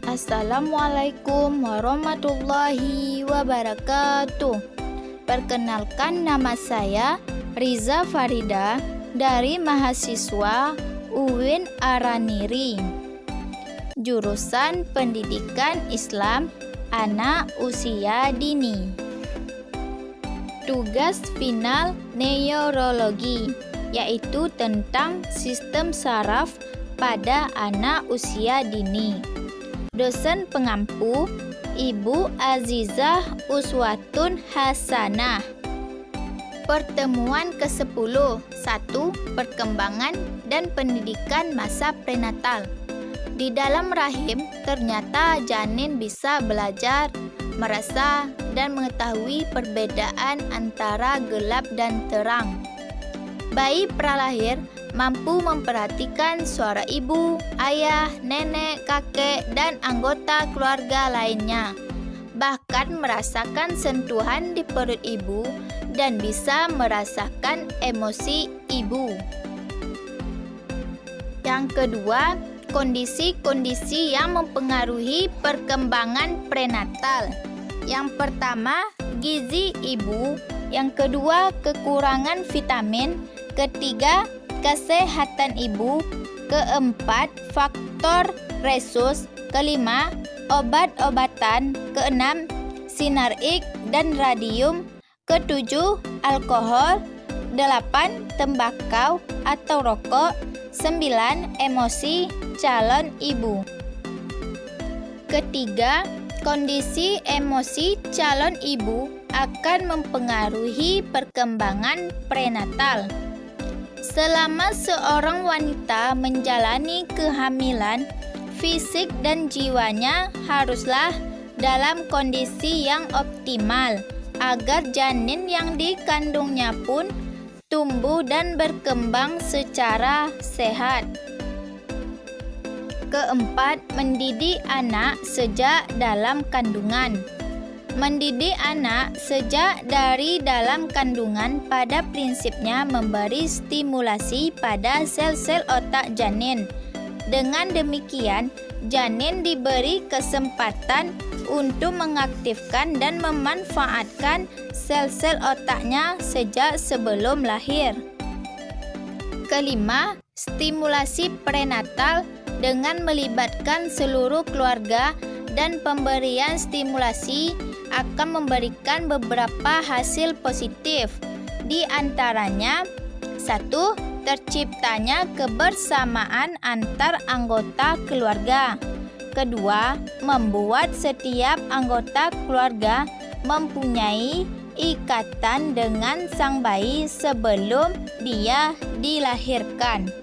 Assalamualaikum warahmatullahi wabarakatuh. Perkenalkan, nama saya Riza Farida dari mahasiswa UIN Araniri, jurusan Pendidikan Islam Anak Usia Dini. Tugas final neurologi, yaitu tentang sistem saraf pada anak usia dini. Dosen pengampu Ibu Azizah Uswatun Hasanah. Pertemuan ke-10. 1. Perkembangan dan pendidikan masa prenatal. Di dalam rahim, ternyata janin bisa belajar, merasa, dan mengetahui perbedaan antara gelap dan terang. Bayi pralahir mampu memperhatikan suara ibu, ayah, nenek, kakek, dan anggota keluarga lainnya. Bahkan merasakan sentuhan di perut ibu dan bisa merasakan emosi ibu. Yang kedua, kondisi-kondisi yang mempengaruhi perkembangan prenatal. Yang pertama, gizi ibu. Yang kedua, kekurangan vitamin. Ketiga, kesehatan ibu. Keempat, faktor resus. Kelima, obat-obatan. Keenam, sinar X dan radium. Ketujuh, alkohol. 8, tembakau atau rokok. 9, emosi calon ibu. Ketiga, kondisi emosi calon ibu akan mempengaruhi perkembangan prenatal. Selama seorang wanita menjalani kehamilan, fisik dan jiwanya haruslah dalam kondisi yang optimal agar janin yang dikandungnya pun tumbuh dan berkembang secara sehat. Keempat, mendidik anak sejak dalam kandungan. Mendidik anak sejak dari dalam kandungan pada prinsipnya memberi stimulasi pada sel-sel otak janin. Dengan demikian, janin diberi kesempatan untuk mengaktifkan dan memanfaatkan sel-sel otaknya sejak sebelum lahir. Kelima, stimulasi prenatal dengan melibatkan seluruh keluarga dan pemberian stimulasi akan memberikan beberapa hasil positif. Di antaranya, 1. Terciptanya kebersamaan antar anggota keluarga. Kedua, membuat setiap anggota keluarga mempunyai ikatan dengan sang bayi sebelum dia dilahirkan.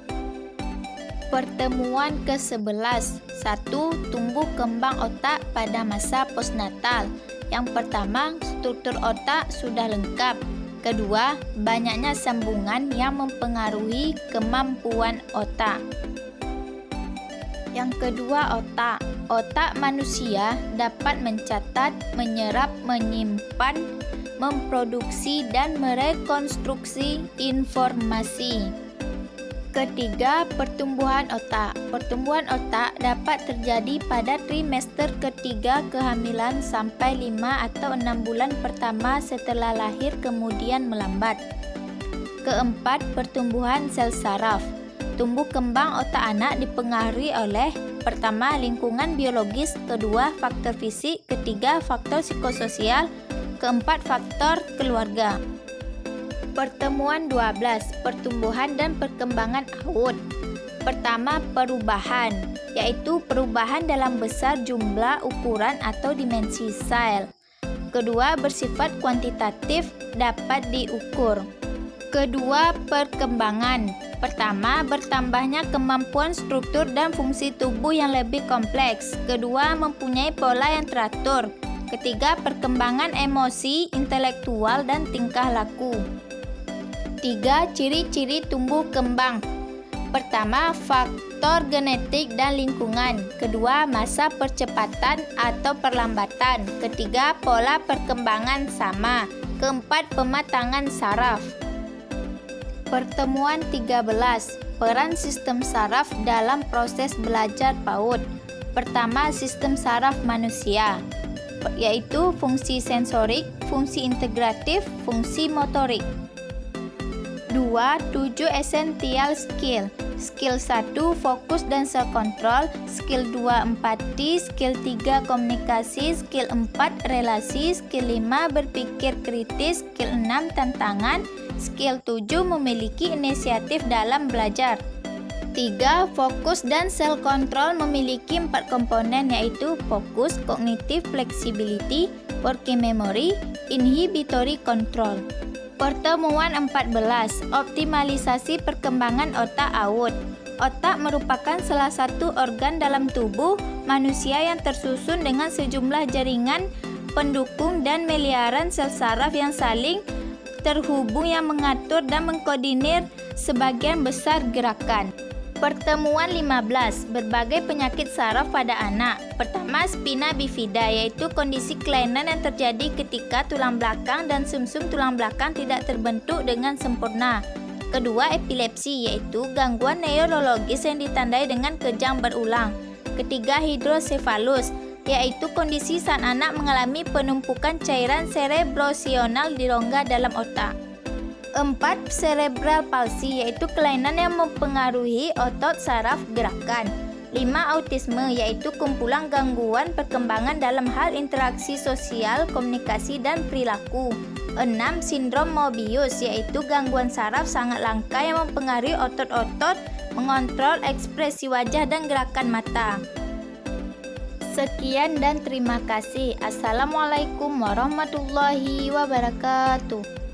Pertemuan ke-11. 1. Tumbuh kembang otak pada masa postnatal. Yang pertama, struktur otak sudah lengkap. Kedua, banyaknya sambungan yang mempengaruhi kemampuan otak. Yang kedua, otak. Otak manusia dapat mencatat, menyerap, menyimpan, memproduksi, dan merekonstruksi informasi. Ketiga, pertumbuhan otak. Pertumbuhan otak dapat terjadi pada trimester ketiga kehamilan sampai 5 atau 6 bulan pertama setelah lahir kemudian melambat. Keempat, pertumbuhan sel saraf. Tumbuh kembang otak anak dipengaruhi oleh: pertama, lingkungan biologis. Kedua, faktor fisik. Ketiga, faktor psikososial. Keempat, faktor keluarga. Pertemuan 12. Pertumbuhan dan perkembangan AUD. Pertama, perubahan, yaitu perubahan dalam besar jumlah, ukuran, atau dimensi sel. Kedua, bersifat kuantitatif, dapat diukur. Kedua, perkembangan. Pertama, bertambahnya kemampuan struktur dan fungsi tubuh yang lebih kompleks. Kedua, mempunyai pola yang teratur. Ketiga, perkembangan emosi, intelektual, dan tingkah laku. 3. Ciri-ciri tumbuh kembang. Pertama, faktor genetik dan lingkungan. Kedua, masa percepatan atau perlambatan. Ketiga, pola perkembangan sama. Keempat, pematangan saraf. Pertemuan 13. Peran sistem saraf dalam proses belajar PAUD. Pertama, sistem saraf manusia, yaitu fungsi sensorik, fungsi integratif, fungsi motorik. 2. 7 essential skill. Skill 1 fokus dan self-control, skill 2 empati, skill 3 komunikasi, skill 4 relasi, skill 5 berpikir kritis, skill 6 tantangan, skill 7 memiliki inisiatif dalam belajar. 3. Fokus dan self-control memiliki 4 komponen, yaitu fokus, kognitif flexibility, working memory, inhibitory control. Pertemuan 14. Optimalisasi perkembangan otak awut. Otak merupakan salah satu organ dalam tubuh manusia yang tersusun dengan sejumlah jaringan pendukung dan miliaran sel saraf yang saling terhubung yang mengatur dan mengkoordinir sebagian besar gerakan. Pertemuan 15. Berbagai penyakit saraf pada anak. Pertama, spina bifida, yaitu kondisi kelainan yang terjadi ketika tulang belakang dan sumsum tulang belakang tidak terbentuk dengan sempurna. Kedua, epilepsi, yaitu gangguan neurologis yang ditandai dengan kejang berulang. Ketiga, hidrosefalus, yaitu kondisi saat anak mengalami penumpukan cairan cerebrospinal di rongga dalam otak. 4. Cerebral palsy, yaitu kelainan yang mempengaruhi otot saraf gerakan. 5. Autisme, yaitu kumpulan gangguan perkembangan dalam hal interaksi sosial, komunikasi, dan perilaku. 6. Sindrom Mobius, yaitu gangguan saraf sangat langka yang mempengaruhi otot-otot, mengontrol ekspresi wajah dan gerakan mata. Sekian dan terima kasih. Assalamualaikum warahmatullahi wabarakatuh.